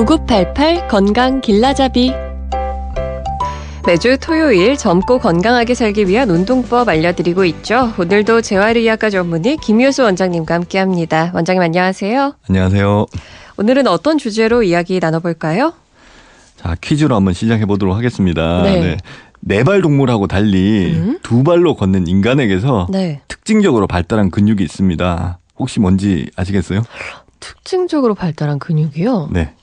9988 건강 길라잡이. 매주 토요일 젊고 건강하게 살기 위한 운동법 알려드리고 있죠. 오늘도 재활의학과 전문의 김효수 원장님과 함께합니다. 원장님 안녕하세요. 안녕하세요. 오늘은 어떤 주제로 이야기 나눠볼까요? 자, 퀴즈로 한번 시작해 보도록 하겠습니다. 네. 네발 동물하고 달리 두 발로 걷는 인간에게서 특징적으로 발달한 근육이 있습니다. 혹시 뭔지 아시겠어요? 특징적으로 발달한 근육이요? 네.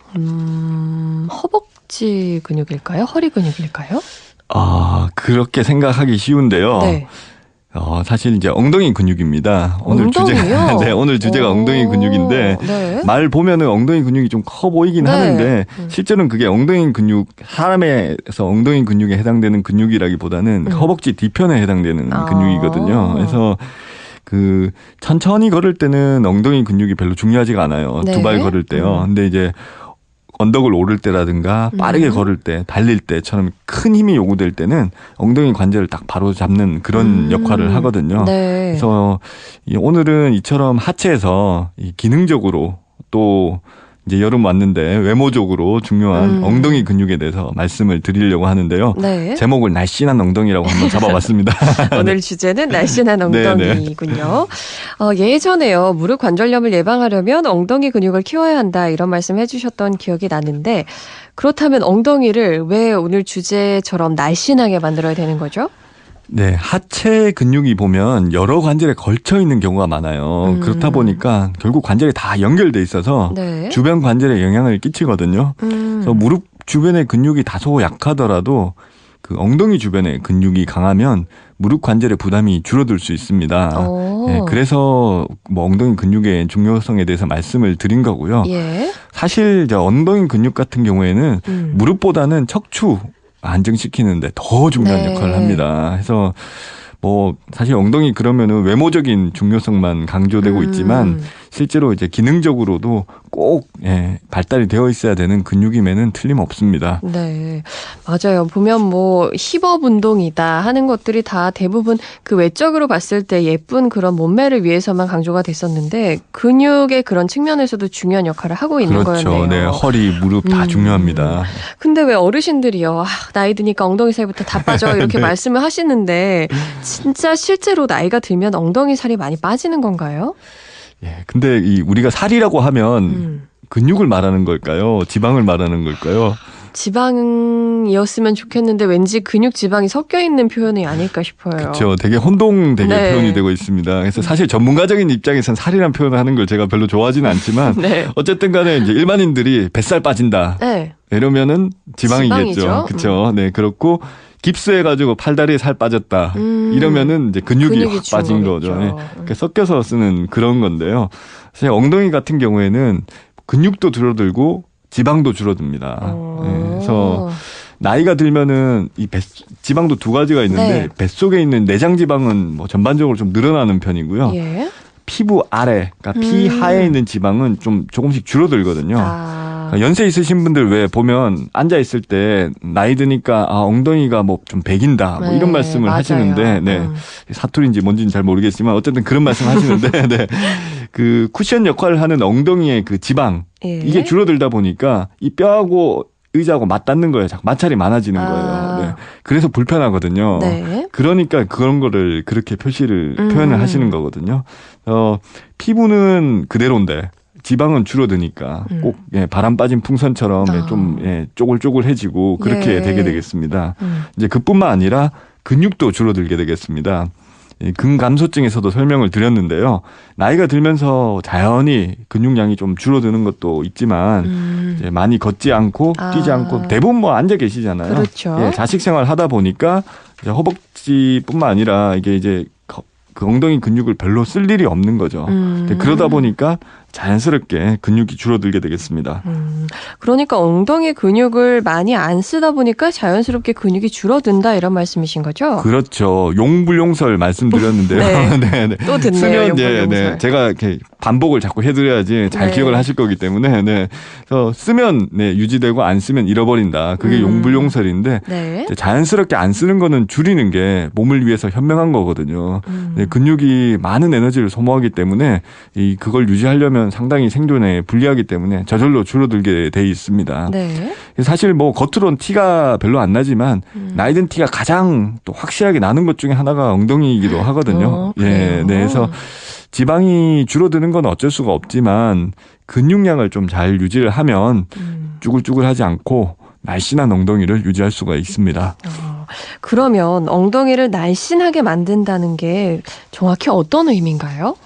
허벅지 근육일까요? 허리 근육일까요? 그렇게 생각하기 쉬운데요. 네. 사실 이제 엉덩이 근육입니다. 엉덩이요? 오늘 주제가 엉덩이 근육인데 네. 말 보면은 엉덩이 근육이 좀 커 보이긴 하는데 실제로는 그게 엉덩이 근육, 사람에서 엉덩이 근육에 해당되는 근육이라기보다는 허벅지 뒤편에 해당되는 근육이거든요. 그래서 천천히 걸을 때는 엉덩이 근육이 별로 중요하지가 않아요. 네. 두 발 걸을 때요. 근데 이제 언덕을 오를 때라든가 빠르게 걸을 때, 달릴 때처럼 큰 힘이 요구될 때는 엉덩이 관절을 딱 바로 잡는 그런 역할을 하거든요. 네. 그래서 오늘은 이처럼 하체에서 기능적으로 또 이제 여름 왔는데 외모적으로 중요한 엉덩이 근육에 대해서 말씀을 드리려고 하는데요. 네. 제목을 날씬한 엉덩이라고 한번 잡아봤습니다. 오늘 주제는 날씬한 엉덩이군요. 예전에요. 무릎 관절염을 예방하려면 엉덩이 근육을 키워야 한다 이런 말씀 해주셨던 기억이 나는데 그렇다면 엉덩이를 왜 오늘 주제처럼 날씬하게 만들어야 되는 거죠? 네, 하체 근육이 보면 여러 관절에 걸쳐 있는 경우가 많아요. 그렇다 보니까 결국 관절이 다 연결돼 있어서 주변 관절에 영향을 끼치거든요. 그래서 무릎 주변의 근육이 다소 약하더라도 그 엉덩이 주변의 근육이 강하면 무릎 관절의 부담이 줄어들 수 있습니다. 네, 그래서 엉덩이 근육의 중요성에 대해서 말씀을 드린 거고요. 예. 사실 엉덩이 근육 같은 경우에는 무릎보다는 척추 안정시키는데 더 중요한 역할을 합니다. 그래서 사실 엉덩이 그러면은 외모적인 중요성만 강조되고 있지만 실제로 이제 기능적으로도 꼭 발달이 되어 있어야 되는 근육임에는 틀림없습니다. 네, 맞아요. 보면 힙업 운동이다 하는 것들이 다 대부분 그 외적으로 봤을 때 예쁜 그런 몸매를 위해서만 강조가 됐었는데 근육의 그런 측면에서도 중요한 역할을 하고 있는 그렇죠. 거였네요. 네, 허리, 무릎 다 중요합니다. 근데 왜 어르신들이요, 나이 드니까 엉덩이 살부터 다 빠져 이렇게 말씀을 하시는데 진짜 실제로 나이가 들면 엉덩이 살이 많이 빠지는 건가요? 예, 근데 우리가 살이라고 하면 근육을 말하는 걸까요? 지방을 말하는 걸까요? 지방이었으면 좋겠는데 왠지 근육 지방이 섞여 있는 표현이 아닐까 싶어요. 그렇죠. 되게 혼동되게 표현이 되고 있습니다. 그래서 사실 전문가적인 입장에서는 살이란 표현을 하는 걸 제가 별로 좋아하지는 않지만 어쨌든 간에 이제 일반인들이 뱃살 빠진다. 이러면은 지방이겠죠. 그렇죠. 네, 그렇고 깁스해가지고 팔다리에 살 빠졌다. 이러면은 이제 근육이 확 빠진 거죠. 네. 그러니까 섞여서 쓰는 그런 건데요. 사실 엉덩이 같은 경우에는 근육도 줄어들고 지방도 줄어듭니다. 네. 그래서 나이가 들면은 지방도 두 가지가 있는데 뱃속에 있는 내장 지방은 전반적으로 좀 늘어나는 편이고요. 피부 아래, 그러니까 피 하에 있는 지방은 좀 조금씩 줄어들거든요. 연세 있으신 분들 왜 보면 앉아 있을 때 나이 드니까 엉덩이가 좀 배긴다 이런 말씀을 하시는데 사투리인지 뭔지는 잘 모르겠지만 어쨌든 그런 말씀 하시는데 그 쿠션 역할을 하는 엉덩이의 그 지방 이게 줄어들다 보니까 이 뼈하고 의자하고 맞닿는 거예요. 자꾸 마찰이 많아지는 거예요. 네. 그래서 불편하거든요. 그러니까 그런 거를 그렇게 표현을 하시는 거거든요. 피부는 그대로인데 지방은 줄어드니까 꼭 바람 빠진 풍선처럼 좀 쪼글쪼글해지고 그렇게 되게 되겠습니다. 이제 그뿐만 아니라 근육도 줄어들게 되겠습니다. 근감소증에서도 설명을 드렸는데요. 나이가 들면서 자연히 근육량이 좀 줄어드는 것도 있지만 이제 많이 걷지 않고 뛰지 않고 대부분 앉아 계시잖아요. 그렇죠. 자식 생활 하다 보니까 이제 허벅지뿐만 아니라 이게 이제 그 엉덩이 근육을 별로 쓸 일이 없는 거죠. 그러다 보니까 자연스럽게 근육이 줄어들게 되겠습니다. 그러니까 엉덩이 근육을 많이 안 쓰다 보니까 자연스럽게 근육이 줄어든다 이런 말씀이신 거죠? 그렇죠. 용불용설 말씀드렸는데요. 네. 또 듣네요. 쓰면 용불용설. 제가 이렇게 반복을 자꾸 해드려야지 잘 기억을 하실 거기 때문에 그래서 쓰면 유지되고 안 쓰면 잃어버린다. 그게 용불용설인데 자연스럽게 안 쓰는 거는 줄이는 게 몸을 위해서 현명한 거거든요. 근육이 많은 에너지를 소모하기 때문에 그걸 유지하려면 하면 상당히 생존에 불리하기 때문에 저절로 줄어들게 돼 있습니다. 네. 사실 뭐 겉으로는 티가 별로 안 나지만 나이 든 티가 가장 또 확실하게 나는 것 중에 하나가 엉덩이이기도 하거든요. 예, 네. 그래서 지방이 줄어드는 건 어쩔 수가 없지만 근육량을 좀 잘 유지를 하면 쭈글쭈글하지 않고 날씬한 엉덩이를 유지할 수가 있습니다. 그러면 엉덩이를 날씬하게 만든다는 게 정확히 어떤 의미인가요?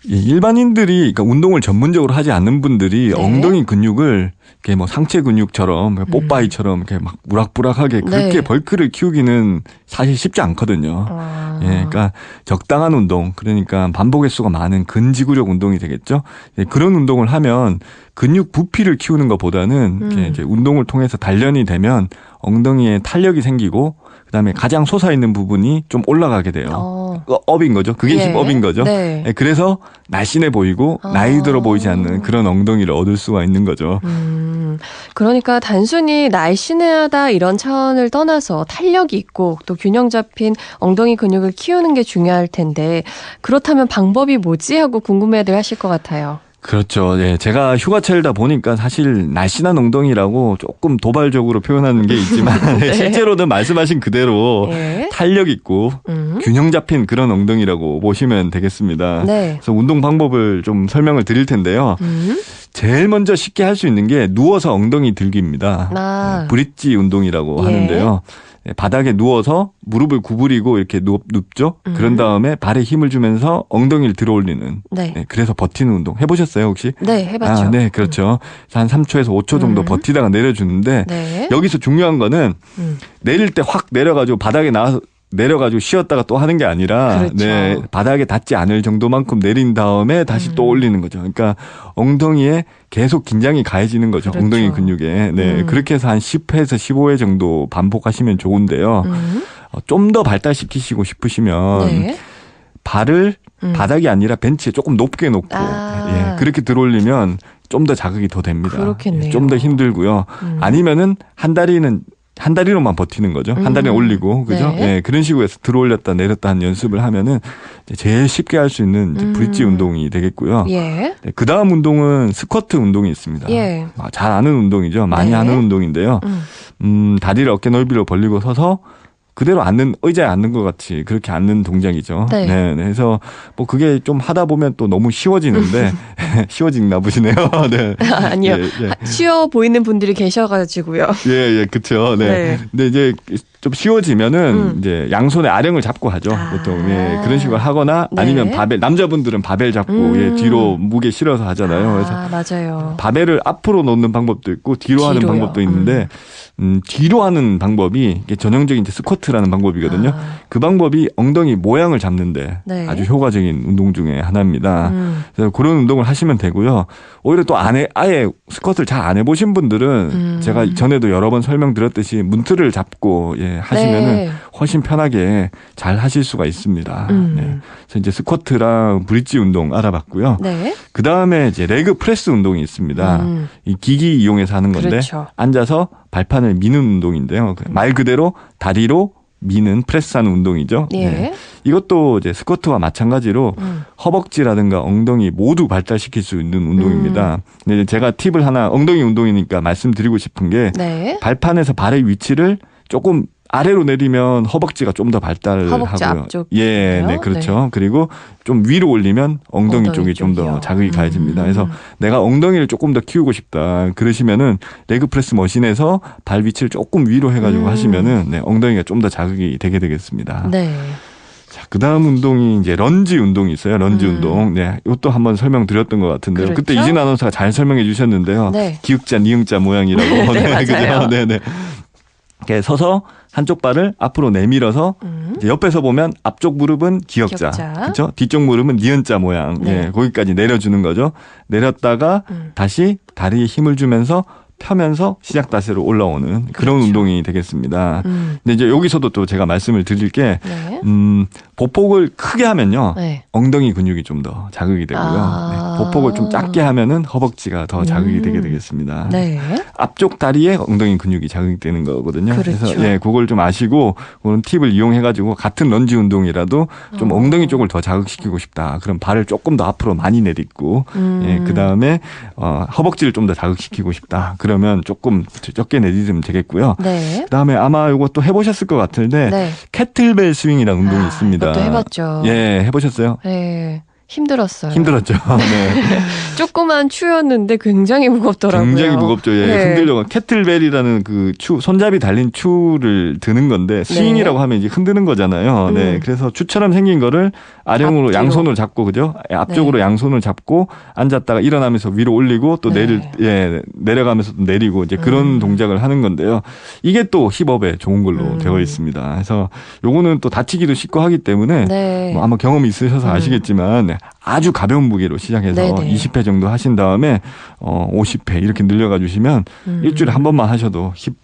일반인들이 그러니까 운동을 전문적으로 하지 않는 분들이 네. 엉덩이 근육을 이렇게 뭐 상체 근육처럼 뽀빠이처럼 이렇게 막 무락부락하게 그렇게 네. 벌크를 키우기는 사실 쉽지 않거든요. 예, 그러니까 적당한 운동, 그러니까 반복 횟수가 많은 근지구력 운동이 되겠죠. 예, 그런 운동을 하면 근육 부피를 키우는 것보다는 이렇게 이제 운동을 통해서 단련이 되면 엉덩이에 탄력이 생기고 그다음에 가장 솟아있는 부분이 좀 올라가게 돼요. 업인 거죠. 그게 예. 힙업인 거죠. 네. 네, 그래서 날씬해 보이고 나이 들어 보이지 않는 그런 엉덩이를 얻을 수가 있는 거죠. 그러니까 단순히 날씬하다 이런 차원을 떠나서 탄력이 있고 또 균형 잡힌 엉덩이 근육을 키우는 게 중요할 텐데 그렇다면 방법이 뭐지 하고 궁금해들 하실 것 같아요. 그렇죠. 예, 제가 휴가철이다 보니까 사실 날씬한 엉덩이라고 조금 도발적으로 표현하는 게 있지만 네. 실제로는 말씀하신 그대로 네. 탄력 있고 균형 잡힌 그런 엉덩이라고 보시면 되겠습니다. 네. 그래서 운동 방법을 좀 설명을 드릴 텐데요. 제일 먼저 쉽게 할 수 있는 게 누워서 엉덩이 들기입니다. 브릿지 운동이라고 하는데요. 바닥에 누워서 무릎을 구부리고 이렇게 눕죠. 그런 다음에 발에 힘을 주면서 엉덩이를 들어 올리는. 네. 네, 그래서 버티는 운동. 해보셨어요 혹시? 네, 해봤죠. 네, 그렇죠. 한 3초에서 5초 정도 버티다가 내려주는데 네. 여기서 중요한 거는 내릴 때 확 내려가지고 바닥에 내려가지고 쉬었다가 또 하는 게 아니라 그렇죠. 네, 바닥에 닿지 않을 정도만큼 내린 다음에 다시 또 올리는 거죠. 그러니까 엉덩이에 계속 긴장이 가해지는 거죠. 그렇죠. 엉덩이 근육에. 네, 그렇게 해서 한 10회에서 15회 정도 반복하시면 좋은데요. 좀 더 발달시키시고 싶으시면 네. 발을 바닥이 아니라 벤치에 조금 높게 놓고 예, 그렇게 들어올리면 좀 더 자극이 더 됩니다. 그렇겠네요. 좀 더 힘들고요. 아니면은 한 다리로만 버티는 거죠. 한 다리는 올리고, 그죠? 네. 예, 그런 식으로 해서 들어올렸다 내렸다 하는 연습을 하면은 제일 쉽게 할 수 있는 이제 브릿지 운동이 되겠고요. 예. 네, 그 다음 운동은 스쿼트 운동이 있습니다. 예. 잘 아는 운동이죠. 많이 네. 하는 운동인데요. 다리를 어깨 넓이로 벌리고 서서 그대로 의자에 앉는 것 같이 그렇게 앉는 동작이죠. 네. 네. 그래서 뭐 그게 좀 하다 보면 또 너무 쉬워지는데 쉬워지나 보시네요. 네. 아니요. 예, 예. 쉬워 보이는 분들이 계셔가지고요. 예, 그렇죠. 네. 네. 근데 이제 좀 쉬워지면은 이제 양손에 아령을 잡고 하죠. 보통 예, 그런 식으로 하거나 아니면 네. 바벨 남자분들은 바벨 잡고 예, 뒤로 무게 실어서 하잖아요. 그래서 맞아요. 바벨을 앞으로 놓는 방법도 있고 뒤로 하는 방법도 있는데 뒤로 하는 방법이 전형적인 이제 스쿼트라는 방법이거든요. 그 방법이 엉덩이 모양을 잡는데 네. 아주 효과적인 운동 중에 하나입니다. 그래서 그런 운동을 하시면 되고요. 오히려 또 아예 스쿼트를 잘 안 해보신 분들은 제가 전에도 여러 번 설명드렸듯이 문틀을 잡고 예, 하시면은 네. 훨씬 편하게 잘 하실 수가 있습니다. 네. 그래서 이제 스쿼트랑 브릿지 운동 알아봤고요. 네. 그 다음에 이제 레그 프레스 운동이 있습니다. 이 기기 이용해서 하는 건데 그렇죠. 앉아서 발판을 미는 운동인데요. 말 그대로 다리로 미는 프레스하는 운동이죠. 예. 네. 이것도 이제 스쿼트와 마찬가지로 허벅지라든가 엉덩이 모두 발달시킬 수 있는 운동입니다. 근데 제가 팁을 하나 엉덩이 운동이니까 말씀드리고 싶은 게 네. 발판에서 발의 위치를 조금 아래로 내리면 허벅지가 좀 더 발달을 허벅지 하고요. 앞쪽. 예, 네, 그렇죠. 네. 그리고 좀 위로 올리면 엉덩이 쪽이 좀 더 자극이 가해집니다. 그래서 내가 엉덩이를 조금 더 키우고 싶다. 그러시면은 레그 프레스 머신에서 발 위치를 조금 위로 해가지고 하시면은 네, 엉덩이가 좀 더 자극이 되게 되겠습니다. 네. 자, 그 다음 운동이 이제 런지 운동이 있어요. 런지 운동. 네. 이것도 한번 설명드렸던 것 같은데요. 그렇죠? 그때 이진 아나운서가 잘 설명해 주셨는데요. 네. 기역자, 니은자 모양이라고. 네, 맞아요. 그죠? 네네. 이렇게 서서 한쪽 발을 앞으로 내밀어서 이제 옆에서 보면 앞쪽 무릎은 기역자, 그렇죠? 뒤쪽 무릎은 니은자 모양. 네. 예, 거기까지 내려주는 거죠. 내렸다가 다시 다리에 힘을 주면서 펴면서 시작 자세로 올라오는 그런 그렇죠. 운동이 되겠습니다. 근데 이제 여기서도 또 제가 말씀을 드릴 게 보폭을 크게 하면요 네. 엉덩이 근육이 좀 더 자극이 되고요. 네. 보폭을 좀 작게 하면은 허벅지가 더 자극이 되게 되겠습니다. 네. 앞쪽 다리에 엉덩이 근육이 자극이 되는 거거든요. 그렇죠. 그래서 예, 그걸 좀 아시고 그런 팁을 이용해가지고 같은 런지 운동이라도 좀 엉덩이 쪽을 더 자극시키고 싶다. 그럼 발을 조금 더 앞으로 많이 내딛고 예, 그 다음에 허벅지를 좀 더 자극시키고 싶다. 그러면 조금 적게 내딛으면 되겠고요. 네. 그 다음에 아마 이것도 해보셨을 것 같은데 네. 캐틀벨 스윙이라는 운동이 있습니다. 이것도 해봤죠. 예, 해보셨어요? 네. 힘들었어요. 힘들었죠. 네. 조그만 추였는데 굉장히 무겁더라고요. 굉장히 무겁죠. 예. 네. 흔들려가 캐틀벨이라는 그 손잡이 달린 추를 드는 건데 스윙이라고 하면 이제 흔드는 거잖아요. 네. 그래서 추처럼 생긴 거를 아령으로 앞뒤로. 양손으로 잡고 그죠? 앞쪽으로 양손을 잡고 앉았다가 일어나면서 위로 올리고 또 내려가면서 또 내리고 이제 그런 동작을 하는 건데요. 이게 또 힙업에 좋은 걸로 되어 있습니다. 그래서 요거는 또 다치기도 쉽고 하기 때문에 뭐 아마 경험이 있으셔서 아시겠지만 아주 가벼운 무게로 시작해서 20회 정도 하신 다음에 50회 이렇게 늘려가 주시면 일주일에 한 번만 하셔도 힙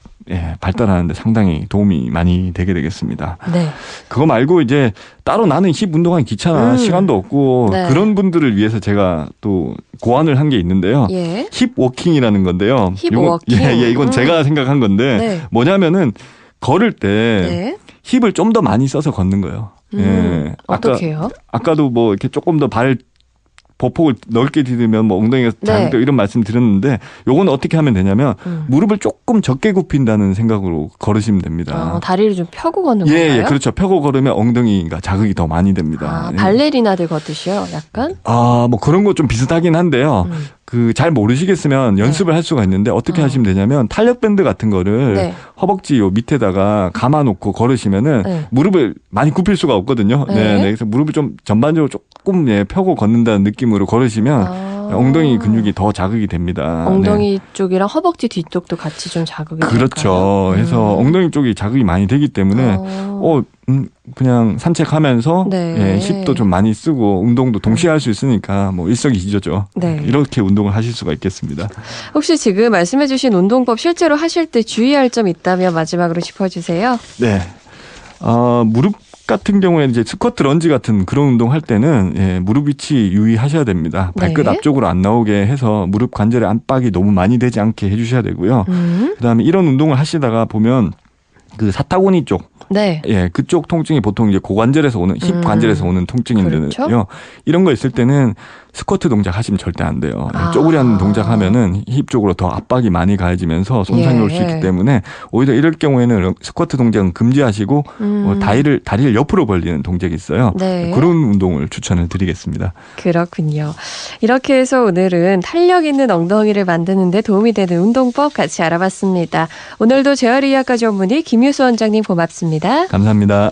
발달하는데 상당히 도움이 많이 되게 되겠습니다. 네. 그거 말고 이제 따로 나는 힙 운동하기 귀찮아 시간도 없고 그런 분들을 위해서 제가 또 고안을 한 게 있는데요. 예. 힙 워킹이라는 건데요. 힙 워킹. 이건 제가 생각한 건데 뭐냐면은 걸을 때 힙을 좀 더 많이 써서 걷는 거예요. 예. 어떻게요? 아까도 뭐 이렇게 조금 더 발 보폭을 넓게 디디면 뭐 엉덩이가 자극되고 이런 말씀 드렸는데 요거는 어떻게 하면 되냐면 무릎을 조금 적게 굽힌다는 생각으로 걸으시면 됩니다. 다리를 좀 펴고 걷는 건가요? 예, 그렇죠. 펴고 걸으면 엉덩이가 자극이 더 많이 됩니다. 발레리나들 걷듯이요, 약간? 뭐 그런 거 좀 비슷하긴 한데요. 그 잘 모르시겠으면 연습을 할 수가 있는데 어떻게 하시면 되냐면 탄력 밴드 같은 거를 허벅지 요 밑에다가 감아놓고 걸으시면은 무릎을 많이 굽힐 수가 없거든요. 그래서 무릎을 좀 전반적으로 조금 펴고 걷는다는 느낌으로 걸으시면 엉덩이 근육이 더 자극이 됩니다. 엉덩이 쪽이랑 허벅지 뒤쪽도 같이 좀 자극이 될까요? 그렇죠. 그래서 엉덩이 쪽이 자극이 많이 되기 때문에 그냥 산책하면서 힙도 좀 많이 쓰고 운동도 동시에 할 수 있으니까 뭐 일석이조죠. 이렇게 운동을 하실 수가 있겠습니다. 혹시 지금 말씀해 주신 운동법 실제로 하실 때 주의할 점 있다면 마지막으로 짚어주세요. 네. 무릎 같은 경우에는 이제 스쿼트 런지 같은 그런 운동 할 때는 무릎 위치 유의하셔야 됩니다. 발끝 앞쪽으로 안 나오게 해서 무릎 관절의 압박이 너무 많이 되지 않게 해주셔야 되고요. 그다음에 이런 운동을 하시다가 보면 그 사타구니 쪽 그쪽 통증이 보통 이제 고관절에서 오는 힙 관절에서 오는 통증인데요. 그렇죠? 이런 거 있을 때는 스쿼트 동작 하시면 절대 안 돼요. 쪼그리는 동작 하면은 힙 쪽으로 더 압박이 많이 가해지면서 손상이 올 수 있기 때문에 오히려 이럴 경우에는 스쿼트 동작은 금지하시고 다리를 옆으로 벌리는 동작이 있어요. 그런 운동을 추천을 드리겠습니다. 그렇군요. 이렇게 해서 오늘은 탄력 있는 엉덩이를 만드는 데 도움이 되는 운동법 같이 알아봤습니다. 오늘도 재활의학과 전문의 김유수 원장님 고맙습니다. 감사합니다.